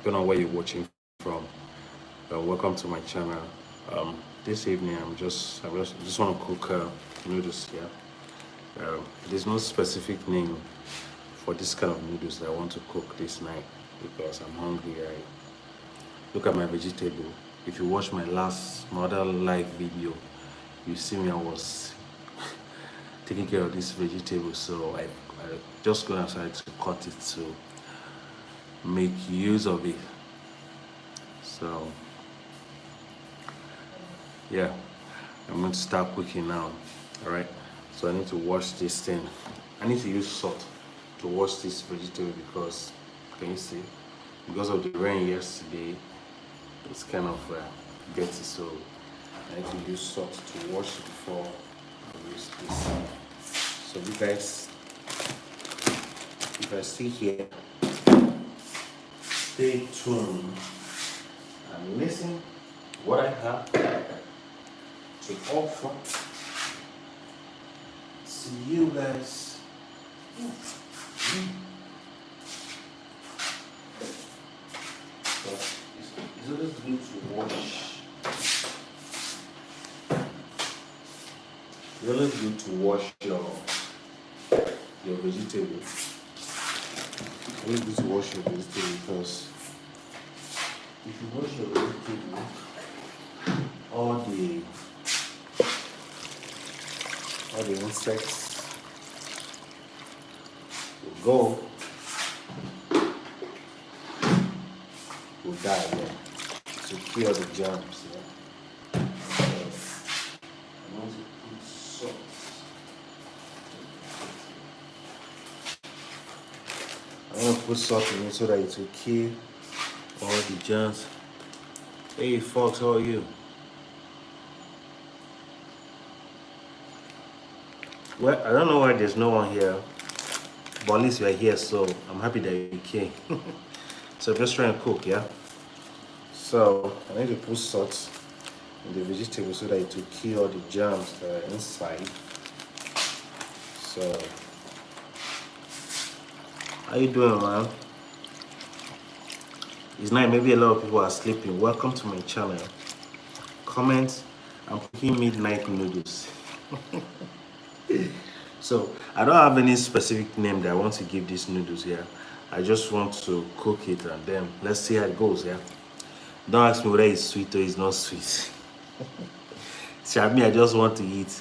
depending on where you're watching from. Welcome to my channel. This evening, I just want to cook noodles here. There's no specific name for this kind of noodles that I want to cook this night because I'm hungry. I look at my vegetable. If you watch my other live video, you see me. I was taking care of this vegetable, so I just go outside to cut it to make use of it. So yeah, I'm going to start cooking now. All right, so I need to wash this thing. I need to use salt to wash this vegetable because, can you see, because of the rain yesterday, it's kind of dirty, so I need to use salt to wash it before I use this. So you guys, if I see here, stay tuned and listen what I have to offer. See you guys. So it's always good to wash. It's always good to wash your vegetable. It's always good to wash your vegetable because if you wash your vegetable, all the insects will die, yeah, to kill the germs. Yeah. I want to put salt. I want to put salt in it so that it will kill all the germs. Hey folks, how are you? Well, I don't know why there's no one here, but at least you're here, so I'm happy that you came. So I'm just trying to cook, yeah? So I need to put salt in the vegetable so that it will kill all the germs that are inside. So, how you doing, man? It's night, maybe a lot of people are sleeping. Welcome to my channel. Comment, I'm cooking midnight noodles. So I don't have any specific name that I want to give these noodles here. I just want to cook it and then let's see how it goes. Yeah, don't ask me whether it's sweet or it's not sweet. See, I mean, I just want to eat.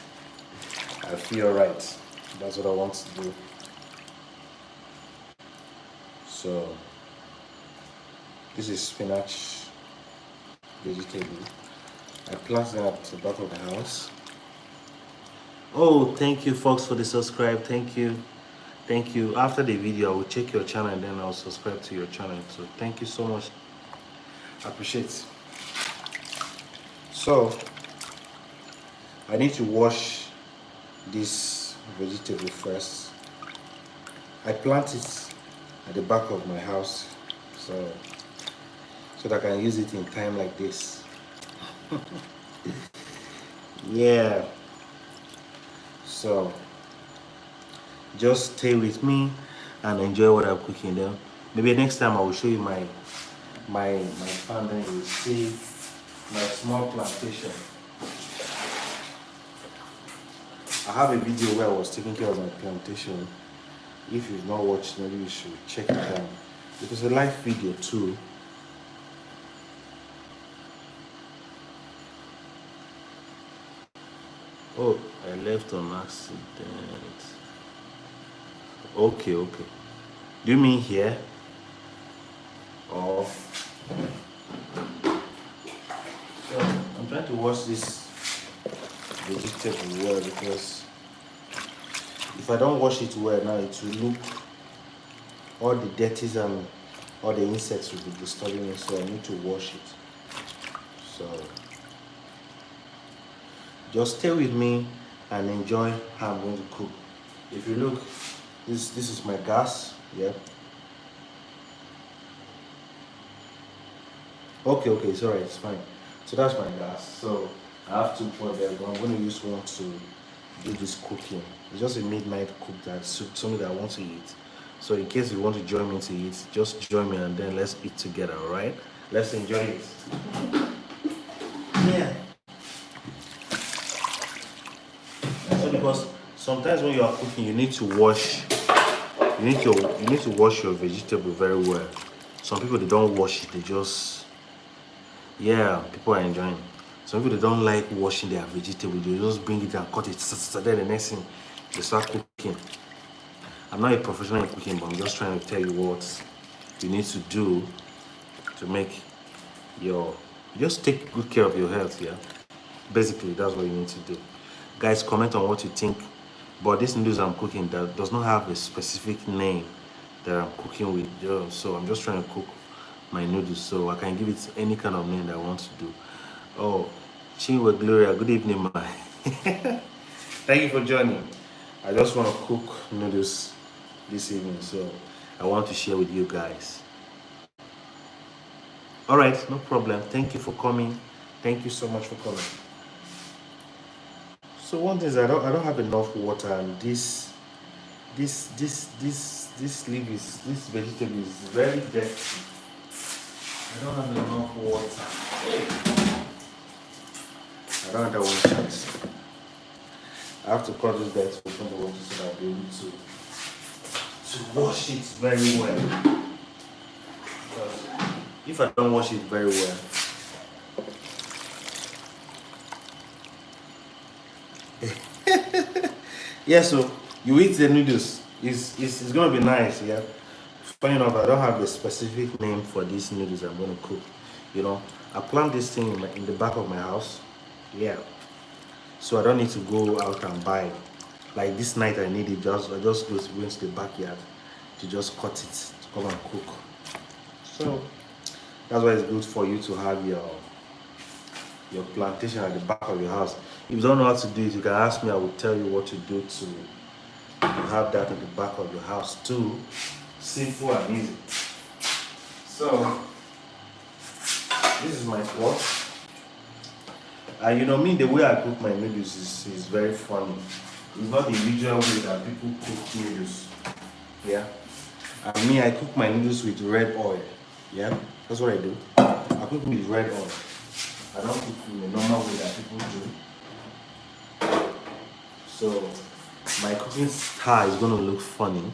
I feel right. That's what I want to do. So this is spinach vegetable. I planted them at the back of the house. Oh, thank you folks for the subscribe. Thank you. Thank you. After the video, I will check your channel and then I'll subscribe to your channel. So thank you so much. I appreciate it. So I need to wash this vegetable first. I plant it at the back of my house so that I can use it in time like this. Yeah. So just stay with me and enjoy what I'm cooking there. Maybe next time I will show you my farm, then you will see my small plantation. I have a video where I was taking care of my plantation. If you've not watched, maybe you should check it out. It was a live video too. Oh, I left on accident. Okay. Do you mean here? Or so I'm trying to wash this vegetable well because if I don't wash it well now, it will look, all the dirties and all the insects will be disturbing me, so I need to wash it. So just stay with me and enjoy how I'm going to cook. If you look, this is my gas. Yeah. Okay, it's alright, it's fine. So that's my gas. So I have 2 pots there, but I'm going to use one to do this cooking. It's just a midnight cook that's something that I want to eat. So in case you want to join me to eat, just join me and then let's eat together, all right? Let's enjoy it. Yeah. So because sometimes when you are cooking, you need to wash. You need to wash your vegetable very well. Some people they don't wash it. They just people are enjoying. Some people they don't like washing their vegetable. They just bring it and cut it. Then the next thing they start cooking. I'm not a professional in cooking, but I'm just trying to tell you what you need to do to make your just take good care of your health. Yeah, basically that's what you need to do. Guys, comment on what you think. But this noodles I'm cooking that does not have a specific name that I'm cooking with. So I'm just trying to cook my noodles, so I can give it any kind of name that I want to do. Oh, Chinwe Gloria, good evening, ma. Thank you for joining. I just want to cook noodles this evening, so I want to share with you guys. All right, no problem. Thank you for coming. Thank you so much for coming. So one thing is I don't have enough water, and this leaf is this vegetable is very dirty. I don't have enough water. I don't have that one chance. I have to cut this dirt from the water so that I'll be able to wash it very well. Because if I don't wash it very well, yeah, so you eat the noodles. It's gonna be nice, yeah. Funny enough, I don't have a specific name for these noodles I'm gonna cook. You know, I plant this thing in the back of my house. Yeah. So I don't need to go out and buy. Like this night I need it, I just go to the backyard to just cut it to come and cook. So that's why it's good for you to have your plantation at the back of your house. If you don't know how to do it, you can ask me. I will tell you what to do to have that at the back of your house too. Simple and easy. So this is my pot. And you know me, the way I cook my noodles is very funny. It's not the usual way that people cook noodles. Yeah. And me, I cook my noodles with red oil. Yeah. That's what I do. I cook with red oil. I don't cook in the normal way that people do. So my cooking style is gonna look funny.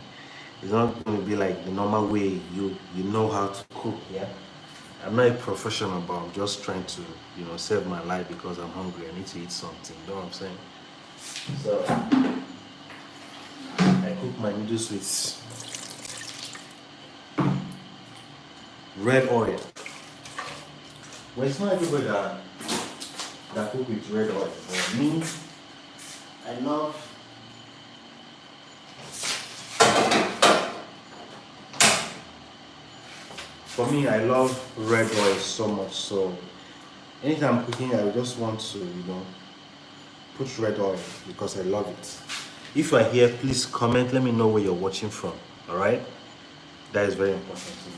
It's not gonna be like the normal way you know how to cook, yeah. I'm not a professional, but I'm just trying to, save my life because I'm hungry. I need to eat something. You know what I'm saying? So I cook my noodles with red oil. Well, it's not everybody that cook with red oil. For me, I love red oil so much. So anytime I'm cooking, I just want to, put red oil because I love it. If you are here, please comment. Let me know where you're watching from. All right? That is very important to me.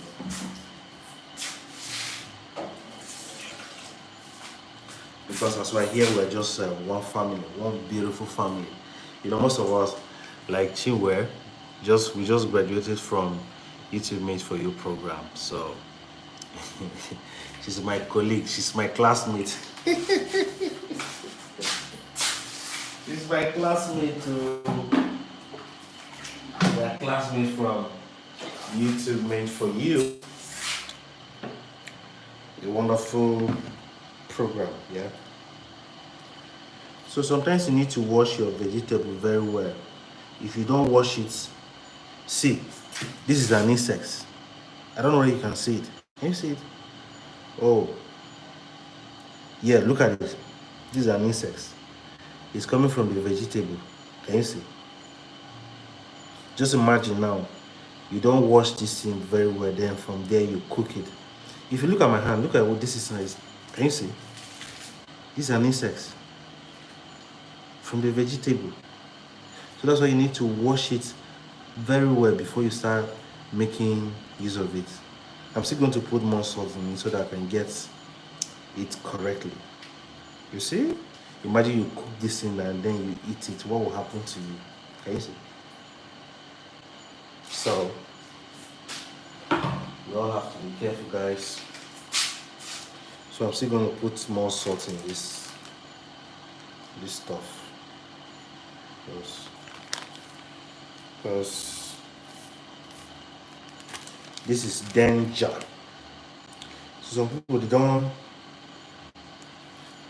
Because as we're here, we're just one family, one beautiful family. Most of us, like Chinwe, we just graduated from YouTube Made For You program. So she's my colleague, she's my classmate. She's my classmate too. My classmate from YouTube Made For You. A wonderful program, yeah. So sometimes you need to wash your vegetable very well. If you don't wash it, see, this is an insect. I don't know whether you can see it. Can you see it? Oh, yeah, look at it. This is an insect. It's coming from the vegetable. Can you see? Just imagine now, you don't wash this thing very well, then from there you cook it. If you look at my hand, look at what this is nice. Can you see? This is an insect from the vegetable. So that's why you need to wash it very well before you start making use of it. I'm still going to put more salt in it so that I can get it correctly. You see? Imagine you cook this thing and then you eat it. What will happen to you? Can you see? So You all have to be careful, guys. So I'm still going to put more salt in this stuff, because this is danger. So some people they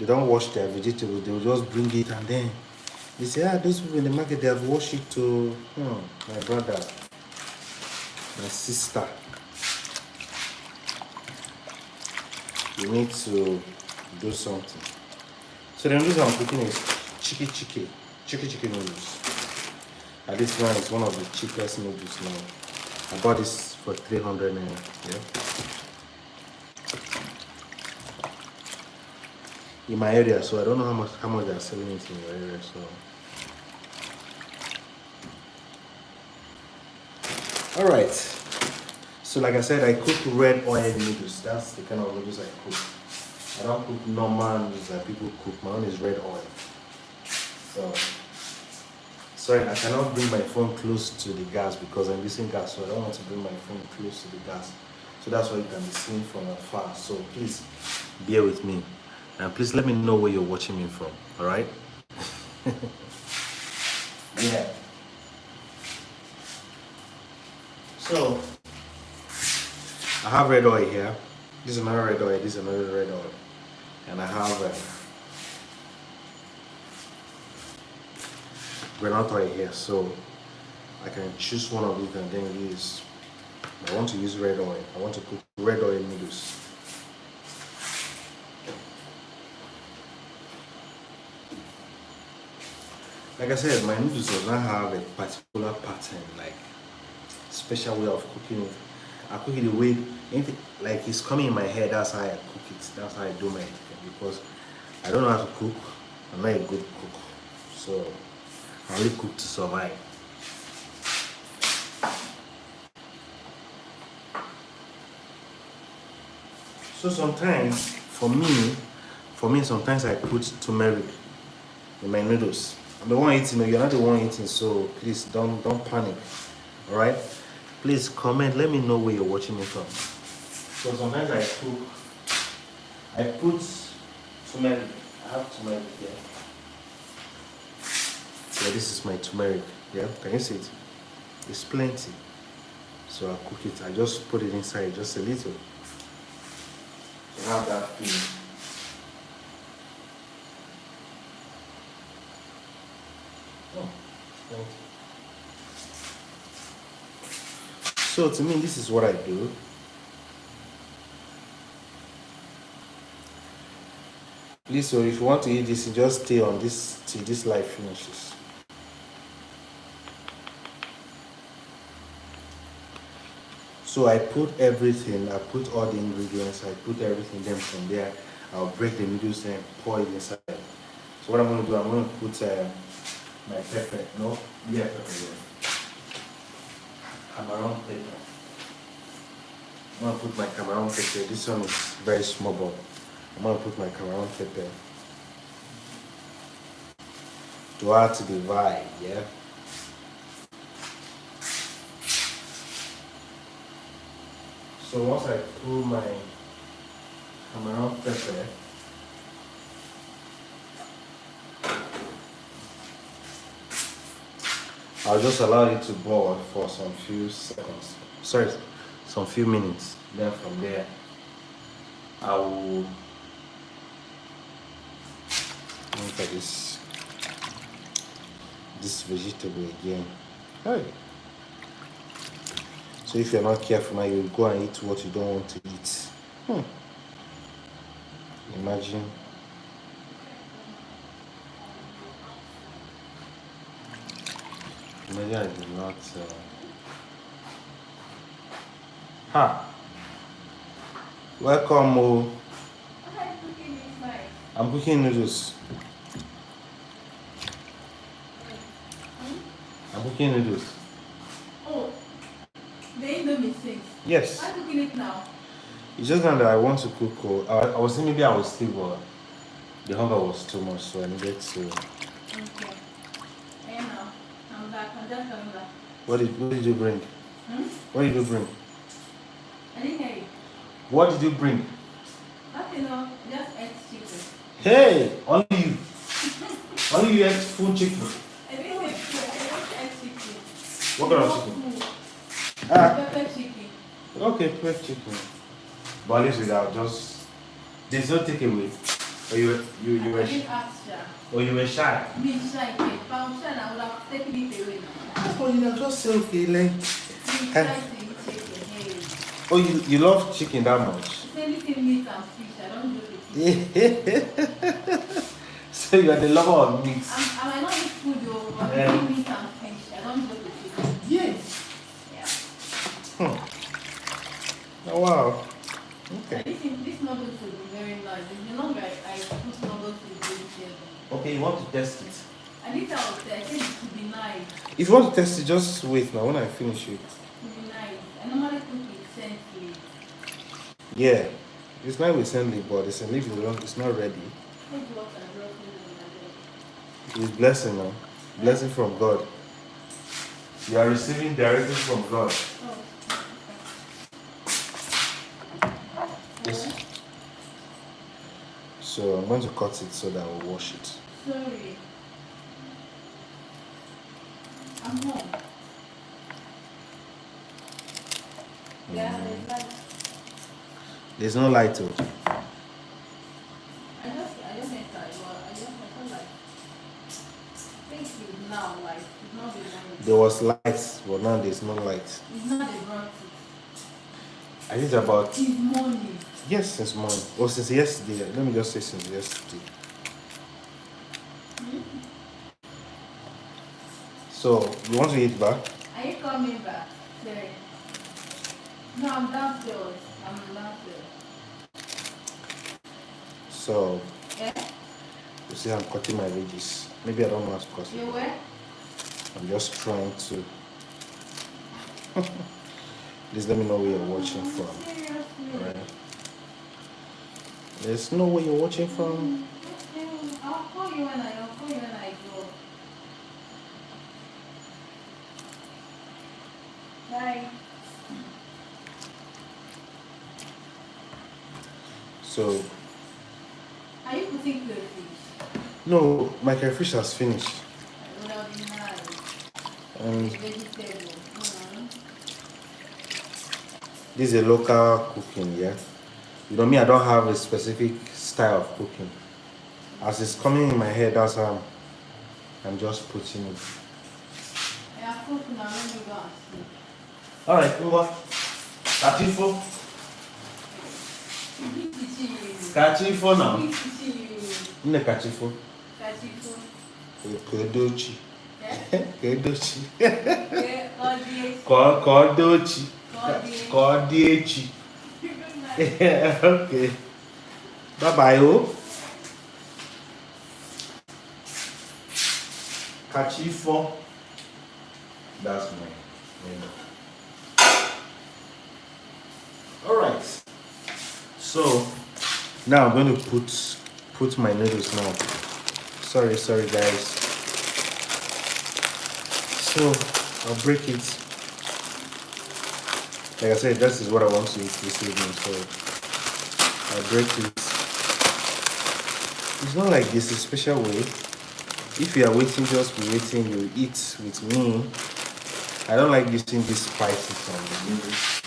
don't wash their vegetables. They will just bring it and then they say, those people in the market, they have washed it to my brother, my sister. You need to do something. So the noodles I'm cooking is chicken noodles. And this one is one of the cheapest noodles now. I bought this for 300 naira. Yeah. In my area, so I don't know how much they're selling it in your area. So alright. So like I said, I cook red oil noodles. That's the kind of noodles I cook. I don't cook normal noodles that people cook. My own is red oil. So sorry, I cannot bring my phone close to the gas because I'm using gas, so I don't want to bring my phone close to the gas. So that's why you can be seen from afar. So please bear with me. And please let me know where you're watching me from. Alright? Yeah. So I have red oil here. This is another red oil. This is another red oil. And I have granite oil here. So I can choose one of these and then use. I want to use red oil. I want to cook red oil noodles. Like I said, my noodles does not have a particular pattern, like special way of cooking it. I cook it the way anything like it's coming in my head. That's how I cook it. That's how I do my cooking, because I don't know how to cook. I'm not a good cook, so I only cook to survive. So sometimes, for me, sometimes I put turmeric in my noodles. I'm the one eating, you're not the one eating, so please don't panic. Alright? Please comment, let me know where you're watching me from. So sometimes I put turmeric. I have turmeric here. So this is my turmeric. Yeah, can you see it? It's plenty. So I cook it. I just put it inside just a little. So have that feeling. So to me, this is what I do. Please, so if you want to eat this, you just stay on this till this life finishes. So I put everything, I put all the ingredients, I put everything, then from there, I'll break the noodles and pour it inside. So what I'm going to do, I'm going to put my pepper, pepper here. Cameroon pepper. I'm going to put my Cameroon pepper. This one is very small, but I'm going to put my Cameroon pepper to add to the vibe, yeah? So once I put my Cameroon pepper, I'll just allow it to boil for some few seconds. Sorry, some few minutes. Then from there, I will look at this vegetable again. Hey. So if you're not careful now, you'll go and eat what you don't want to eat. Imagine. Maybe I did not. Welcome, Mo. I'm cooking noodles. I'm cooking noodles. Oh, the Indomie things. Yes. I'm cooking it now. It's just that I want to cook. I was thinking maybe I was still, but the hunger was too much, so I needed to. Okay. And now, I'm back. I'm just coming back. What did you bring? What did you bring? I didn't What did you bring? Nothing, no, just egg chicken. Hey, only you. Only you ate full chicken. I didn't eat food, I just egg chicken. What kind of No chicken? food. Ah, Pepper chicken. okay, fresh chicken. But at least without just there's no takeaway. Or you were I didn't ask ya. or you were shy. Me shy, if I'm shy, I would have taken it away now. Oh, you know, just say okay, like. Me shy to eat chicken, hey. Oh, you love chicken that much? It's anything meat and fish, I don't joke with it. So you are the lover of meat. I might not eat food though, but Yeah. between meat and fish, I don't joke with it. Yeah. Yeah. Oh wow. Okay. This noodles will be very nice. The longer I put noodles with vegetable. Okay, you want to test it? I think I think it would be nice. If you want to test it, just wait now when I finish it. It would be nice. I normally cook with scent. Yeah. It's not recently, but it's a little it's not ready. Take what I brought in the It's blessing now. Blessing from God. You are receiving directly from God. Oh. Yes. So I'm going to cut it so that I'll wash it. Sorry. I'm home. Yeah, there's like, There's no light though. I just enter, but I felt like, think it's now, like, it's not the night. There was light, but now there's no light. It's not the brought it. I think about It's morning. yes since morning. Or since yesterday. Let me just say since yesterday. So you want to eat back? Are you coming back? Sorry. No, I'm downstairs. I'm downstairs. So Yeah? you see I'm cutting my veggies. Maybe I don't know how to cut You it. where? I'm just trying to please let me know where you're watching from. Seriously? Alright. There's no where you're watching from. Okay, I'll call you when I go. Bye. So Are you putting crayfish? no, my crayfish has finished. It would have been nice. And Vegetable. this is a local cooking, yeah. You know me, I don't have a specific style of cooking. As it's coming in my head, that's how I'm just putting it. Yeah, cook now. Let me go and sleep. Alright, Uwa. Katifo. Big teaching you. Katifo now. Big teaching you. Nne Katifo. Kachifo. Kodochi. Eh? Kodochi. Yeah, audience. Kodochi. Audience. Kodechi. Good night. Okay. Bye bye, oh. Kachifo. That's my name. Alright. So now I'm going to put my noodles now. Sorry guys. So I'll break it. Like I said, this is what I want to eat this evening, so I'll break it. It's not like this, a special way. If you are waiting, just be waiting, you eat with me. I don't like using these spices on the noodles.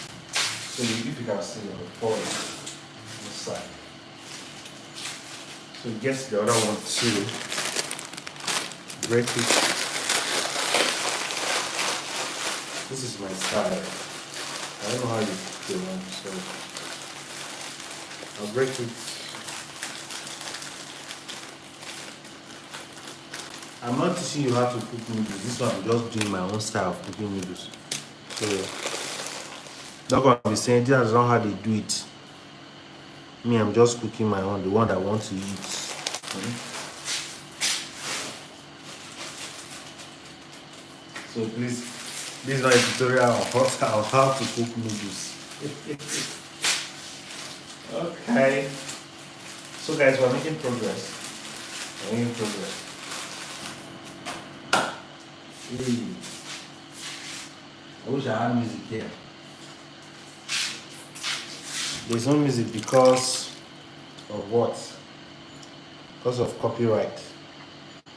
So if you can see on the fork this side. So guess the other one too. Break it. This is my style. I don't know how you do it, so I'll break it. I'm not teaching you how to cook noodles. This one I'm just doing my own style of cooking noodles. So not gonna be saying that's not how they do it. Me, I'm just cooking my own, the one that I want to eat. So please, this is not a tutorial on how to cook noodles. Okay. So guys, we're making progress. We're making progress. Hey. I wish I had music here. There's no music because of what? Because of copyright.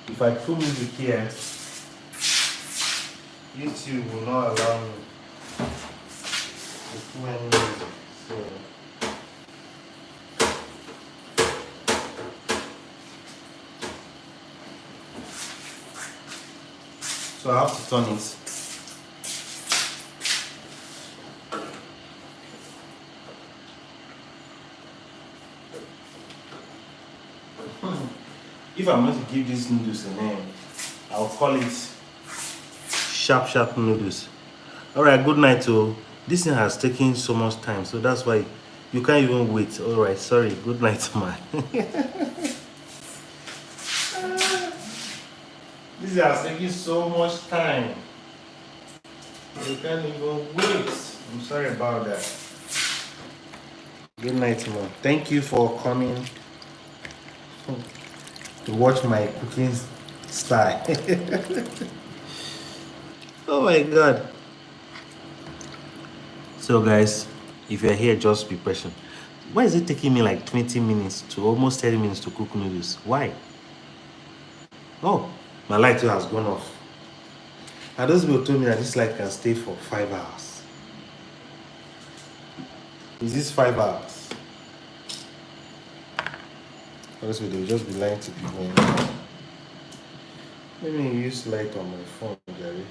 If I put music here, YouTube will not allow me to put any music. So I have to turn it. If I'm going to give these noodles a name, I'll call it Sharp Noodles. Alright, good night. Oh, this thing has taken so much time, so that's why you can't even wait. Alright, sorry. Good night, man. This has taken so much time. You can't even wait. I'm sorry about that. Good night, man. Thank you for coming to watch my cooking style. Oh my god. So guys, if you're here, just be patient. Why is it taking me like 20 minutes to almost 30 minutes to cook noodles? Why? Oh, my light has gone off. And those people told me that this light can stay for 5 hours. Is this 5 hours? Honestly, they'll just be lying to people. Let me use light on my phone, Gary.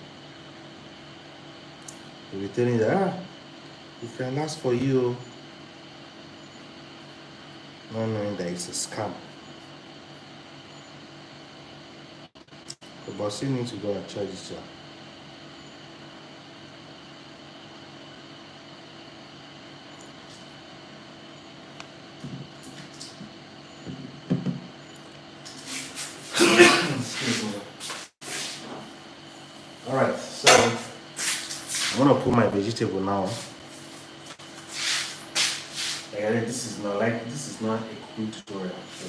They'll be telling you that it can last for you. Not knowing that it's a scam. But still need to go and charge it. Alright, so I'm gonna put my vegetable now. This is not a cooking tutorial. So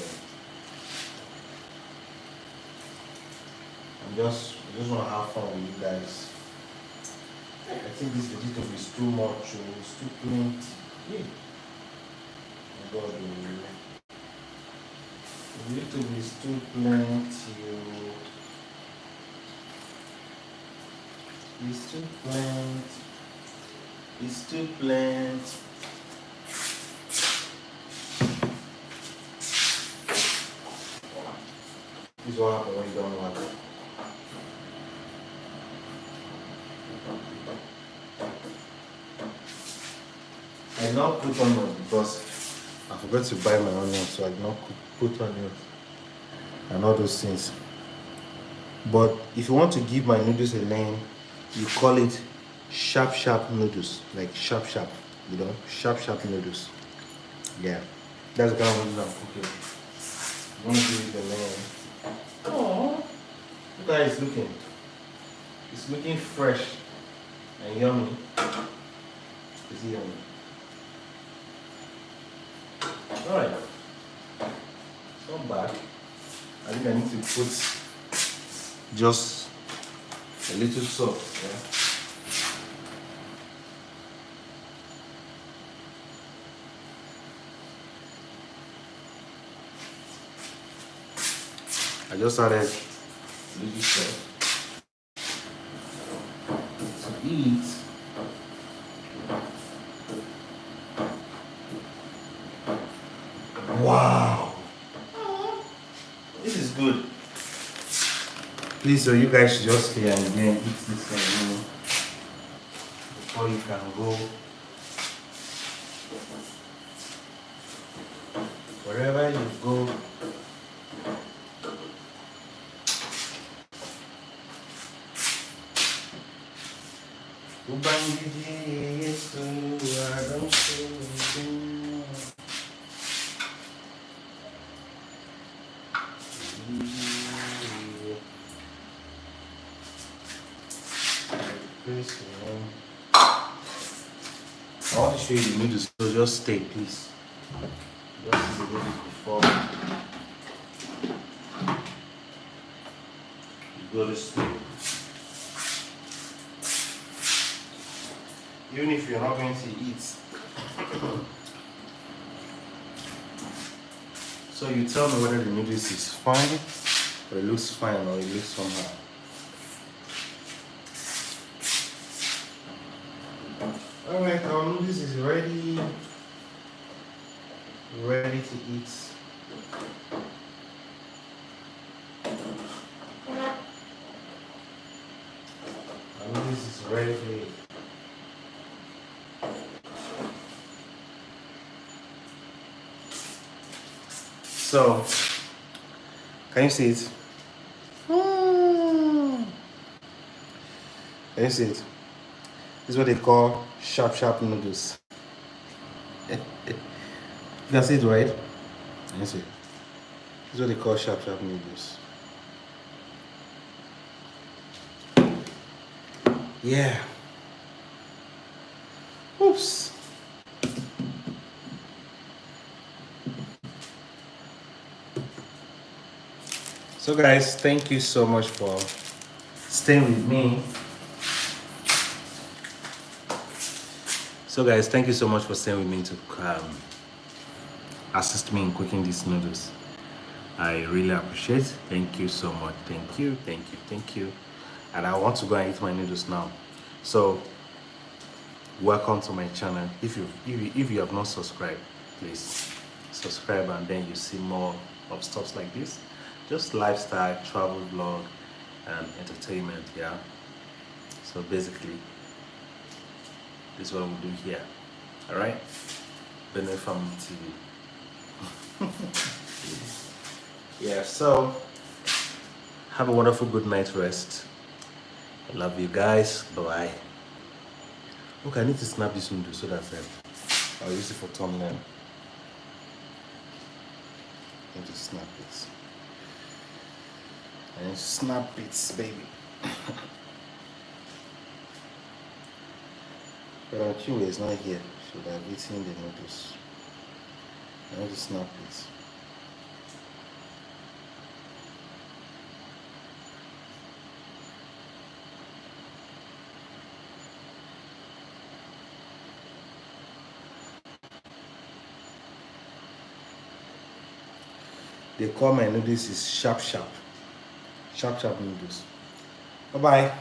I just wanna have fun with you guys. I think this vegetable is too much, it's too plenty. Yeah. My God, the vegetable is too plenty. It's too plenty. It's too plenty. This is what happens when you don't know what. I did not put onions because I forgot to buy my onions, so I did not put onions and all those things. But if you want to give my noodles a name, you call it sharp noodles, like sharp, you know, sharp noodles. Yeah, that's the kind of noodles I'm cooking. I'm gonna give it the name. Oh, look how it's looking. It's looking fresh and yummy. Is it yummy? Alright, it's not bad. I think I need to put just a little salt. Yeah? I just added a little salt to eat. Wow, this is good. Please, so you guys should just stay and then eat this thing, before you can go wherever you go. I want to show you the noodles, so just stay, please. Just see the noodles before you go to sleep. Even if you're not going to eat, So you tell me whether the noodles is fine, or it looks fine, or it looks somehow. Alright, our noodles is ready. Ready to eat. Our noodles is ready. So, can you see it? Can you see it? This is what they call sharp noodles. You can see it, right? Can you see it? This is what they call sharp noodles. Yeah. Oops. So guys, thank you so much for staying with me. So guys, thank you so much for staying with me to assist me in cooking these noodles. I really appreciate it. Thank you so much. Thank you. And I want to go and eat my noodles now. So welcome to my channel. If you have not subscribed, please subscribe, and then you see more of stuff like this. Just lifestyle, travel vlog, and entertainment, yeah. So basically, this is what we do here. Alright? Benet Family TV. Yeah, so have a wonderful good night rest. I love you guys. Bye. Okay, I need to snap this window so that I'll use it for thumbnail. I need to snap it. I need to snap it, baby. But Chinwe is not here. Should have eaten the noodles. I need to snap it. They call my noodles is sharp noodles. Bye bye.